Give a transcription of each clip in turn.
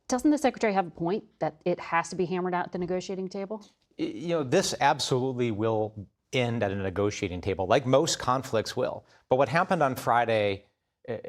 Doesn't the secretary have a point that it has to be hammered out at the negotiating table? This absolutely will end at a negotiating table, like most conflicts will. But what happened on Friday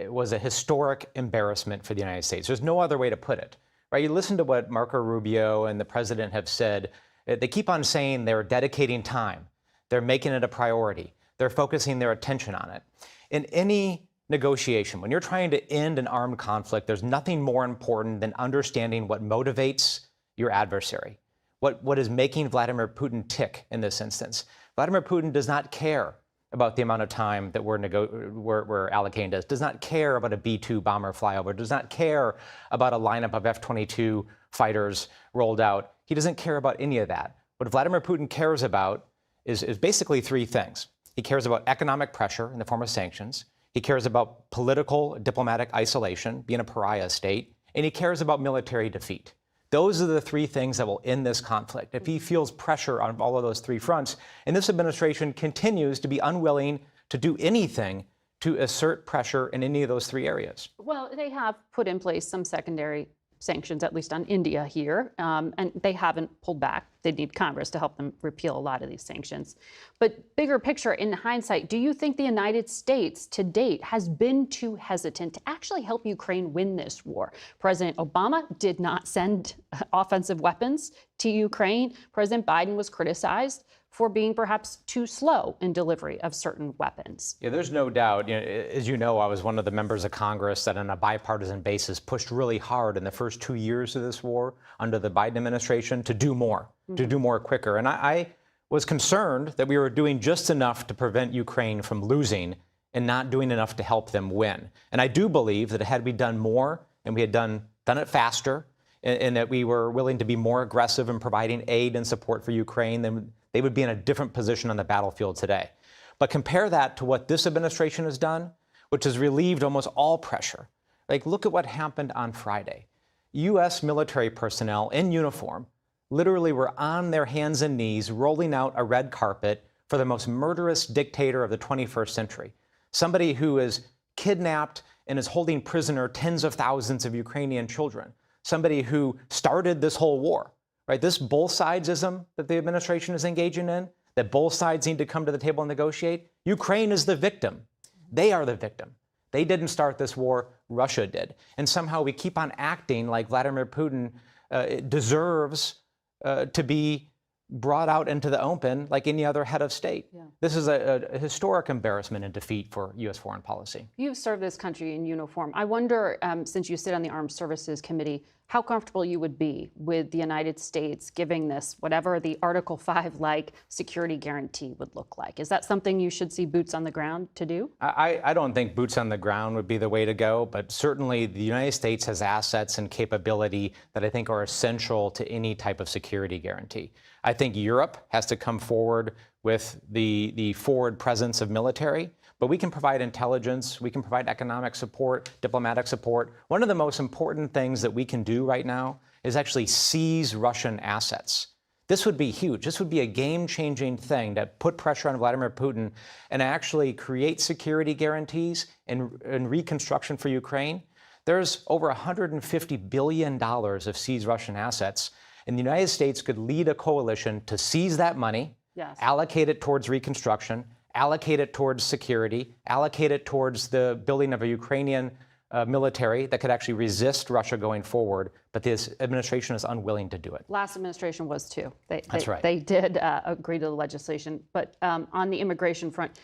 was a historic embarrassment for the United States. There's no other way to put it, right? You listen to what Marco Rubio and the president have said. They keep on saying they're dedicating time. They're making it a priority. They're focusing their attention on it. In any negotiation, when you're trying to end an armed conflict, there's nothing more important than understanding what motivates your adversary, what is making Vladimir Putin tick in this instance. Vladimir Putin does not care about the amount of time that we're allocating to this, does not care about a B-2 bomber flyover, does not care about a lineup of F-22 fighters rolled out. He doesn't care about any of that. What Vladimir Putin cares about is basically three things. He cares about economic pressure in the form of sanctions. He cares about political, diplomatic isolation, being a pariah state, and he cares about military defeat. Those are the three things that will end this conflict. If he feels pressure on all of those three fronts, and this administration continues to be unwilling to do anything to assert pressure in any of those three areas. Well, they have put in place some secondary sanctions, at least on India here, and they haven't pulled back. They need Congress to help them repeal a lot of these sanctions. But bigger picture, in hindsight, do you think the United States to date has been too hesitant to actually help Ukraine win this war? President Obama did not send offensive weapons to Ukraine. President Biden was criticized for being perhaps too slow in delivery of certain weapons. Yeah, there's no doubt. As you know, I was one of the members of Congress that on a bipartisan basis pushed really hard in the first 2 years of this war under the Biden administration to do more, to do more quicker. And I was concerned that we were doing just enough to prevent Ukraine from losing and not doing enough to help them win. And I do believe that had we done more and we had done it faster, and that we were willing to be more aggressive in providing aid and support for Ukraine, then they would be in a different position on the battlefield today. But compare that to what this administration has done, which has relieved almost all pressure. Like, look at what happened on Friday. U.S. military personnel in uniform literally were on their hands and knees rolling out a red carpet for the most murderous dictator of the 21st century. Somebody who is kidnapped and is holding prisoner tens of thousands of Ukrainian children. Somebody who started this whole war. Right, this both sidesism that the administration is engaging in, that both sides need to come to the table and negotiate. Ukraine is the victim. They are the victim. They didn't start this war, Russia did. And somehow we keep on acting like Vladimir Putin deserves to be brought out into the open like any other head of state. Yeah. This is a historic embarrassment and defeat for U.S. foreign policy. You've served this country in uniform. I wonder, since you sit on the Armed Services Committee, how comfortable you would be with the United States giving this, whatever the Article 5-like security guarantee would look like. Is that something you should see boots on the ground to do? I don't think boots on the ground would be the way to go, but certainly the United States has assets and capability that I think are essential to any type of security guarantee. I think Europe has to come forward with the forward presence of military, but we can provide intelligence, we can provide economic support, diplomatic support. One of the most important things that we can do right now is actually seize Russian assets. This would be huge. This would be a game-changing thing to put pressure on Vladimir Putin and actually create security guarantees and reconstruction for Ukraine. There's over $150 billion of seized Russian assets, and the United States could lead a coalition to seize that money, yes, allocate it towards reconstruction, allocate it towards security, allocate it towards the building of a Ukrainian military that could actually resist Russia going forward. But this administration is unwilling to do it. Last administration was too. That's right. They did agree to the legislation. But on the immigration front,